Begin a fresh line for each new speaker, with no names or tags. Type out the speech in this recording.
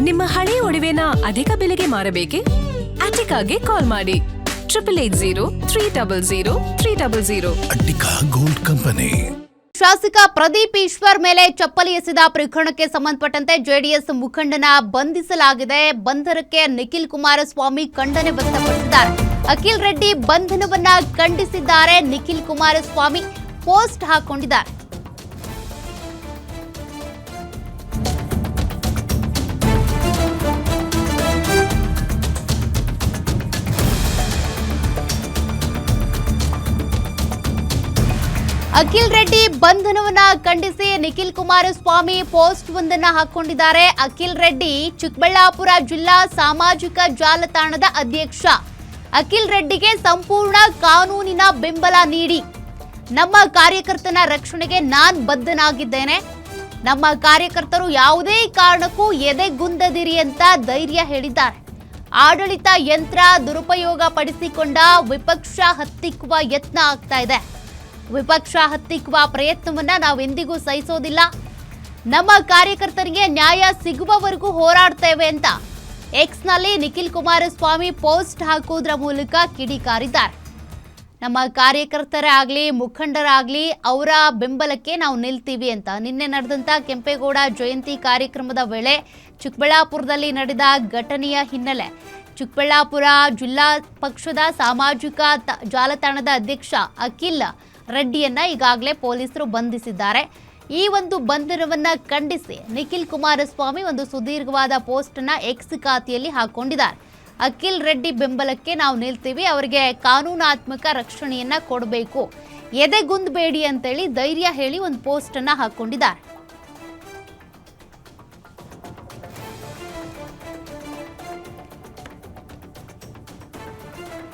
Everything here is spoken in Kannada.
ನಿಮ್ಮ ಹಳೆಯ ಒಡವೆನ ಅಧಿಕ ಬೆಲೆಗೆ ಮಾರಬೇಕೆ? ಅಟಿಕಾಗೆ ಕಾಲ್ ಮಾಡಿ 8803000300.
Attica gold company.
ಶಾಸಕ ಪ್ರದೀಪ್ ಈಶ್ವರ್ ಮೇಲೆ ಚಪ್ಪಲಿ ಎಸೆದ ಪ್ರಕರಣಕ್ಕೆ ಸಂಬಂಧಪಟ್ಟಂತೆ ಜೆಡಿಎಸ್ ಮುಖಂಡನ ಬಂಧಿಸಲಾಗಿದೆ. ಬಂಧನಕ್ಕೆ ನಿಖಿಲ್ ಕುಮಾರಸ್ವಾಮಿ ಖಂಡನೆ ವ್ಯಕ್ತಪಡಿಸಿದ್ದಾರೆ. ಅಖಿಲ್ ರೆಡ್ಡಿ ಬಂಧನವನ್ನ ಖಂಡಿಸಿದ್ದಾರೆ. ನಿಖಿಲ್ ಕುಮಾರಸ್ವಾಮಿ ಪೋಸ್ಟ್ ಹಾಕೊಂಡಿದ್ದಾರೆ. ಅಖಿಲ್ ರೆಡ್ಡಿ ಬಂಧನವನ್ನ ಖಂಡಿಸಿ ನಿಖಿಲ್ ಕುಮಾರಸ್ವಾಮಿ ಪೋಸ್ಟ್ ಒಂದನ್ನ ಹಾಕೊಂಡಿದ್ದಾರೆ. ಅಖಿಲ್ ರೆಡ್ಡಿ ಚಿಕ್ಕಬಳ್ಳಾಪುರ ಜಿಲ್ಲಾ ಸಾಮಾಜಿಕ ಜಾಲತಾಣದ ಅಧ್ಯಕ್ಷ. ಅಖಿಲ್ ರೆಡ್ಡಿಗೆ ಸಂಪೂರ್ಣ ಕಾನೂನಿನ ಬೆಂಬಲ ನೀಡಿ ನಮ್ಮ ಕಾರ್ಯಕರ್ತನ ರಕ್ಷಣೆಗೆ ನಾನ್ ಬದ್ಧನಾಗಿದ್ದೇನೆ. ನಮ್ಮ ಕಾರ್ಯಕರ್ತರು ಯಾವುದೇ ಕಾರಣಕ್ಕೂ ಎದೆಗುಂದದಿರಿ ಅಂತ ಧೈರ್ಯ ಹೇಳಿದ್ದಾರೆ. ಆಡಳಿತ ಯಂತ್ರ ದುರುಪಯೋಗ ಪಡಿಸಿಕೊಂಡ ವಿಪಕ್ಷ ಹತ್ತಿಕ್ಕುವ ಯತ್ನ ಆಗ್ತಾ ಇದೆ. ವಿಪಕ್ಷ ಹತ್ತಿಕ್ಕುವ ಪ್ರಯತ್ನವನ್ನ ನಾವೆಂದಿಗೂ ಸಹಿಸೋದಿಲ್ಲ. ನಮ್ಮ ಕಾರ್ಯಕರ್ತರಿಗೆ ನ್ಯಾಯ ಸಿಗುವವರೆಗೂ ಹೋರಾಡ್ತೇವೆ ಅಂತ ಎಕ್ಸ್ನಲ್ಲಿ ನಿಖಿಲ್ ಕುಮಾರಸ್ವಾಮಿ ಪೋಸ್ಟ್ ಹಾಕೋದ್ರ ಮೂಲಕ ಕಿಡಿಕಾರಿದ್ದಾರೆ. ನಮ್ಮ ಕಾರ್ಯಕರ್ತರೇ ಆಗಲಿ ಮುಖಂಡರಾಗಲಿ ಅವರ ಬೆಂಬಲಕ್ಕೆ ನಾವು ನಿಲ್ತೀವಿ ಅಂತ ನಿನ್ನೆ ನಡೆದಂಥ ಕೆಂಪೇಗೌಡ ಜಯಂತಿ ಕಾರ್ಯಕ್ರಮದ ವೇಳೆ ಚಿಕ್ಕಬಳ್ಳಾಪುರದಲ್ಲಿ ನಡೆದ ಘಟನೆಯ ಹಿನ್ನೆಲೆ ಚಿಕ್ಕಬಳ್ಳಾಪುರ ಜಿಲ್ಲಾ ಪಕ್ಷದ ಸಾಮಾಜಿಕ ಜಾಲತಾಣದ ಅಧ್ಯಕ್ಷ ಅಖಿಲ್ ರೆಡ್ಡಿಯನ್ನ ಈಗಾಗಲೇ ಪೊಲೀಸರು ಬಂಧಿಸಿದ್ದಾರೆ. ಈ ಒಂದು ಬಂಧನವನ್ನ ಖಂಡಿಸಿ ನಿಖಿಲ್ ಕುಮಾರಸ್ವಾಮಿ ಒಂದು ಸುದೀರ್ಘವಾದ ಪೋಸ್ಟ್ ಅನ್ನ ಎಕ್ಸ್ ಖಾತೆಯಲ್ಲಿ ಹಾಕೊಂಡಿದ್ದಾರೆ. ಅಖಿಲ್ ರೆಡ್ಡಿ ಬೆಂಬಲಕ್ಕೆ ನಾವು ನಿಲ್ತೀವಿ, ಅವರಿಗೆ ಕಾನೂನಾತ್ಮಕ ರಕ್ಷಣೆಯನ್ನ ಕೊಡಬೇಕು, ಎದೆಗುಂದಬೇಡಿ ಅಂತೇಳಿ ಧೈರ್ಯ ಹೇಳಿ ಒಂದು ಪೋಸ್ಟ್ ಅನ್ನ ಹಾಕೊಂಡಿದ್ದಾರೆ.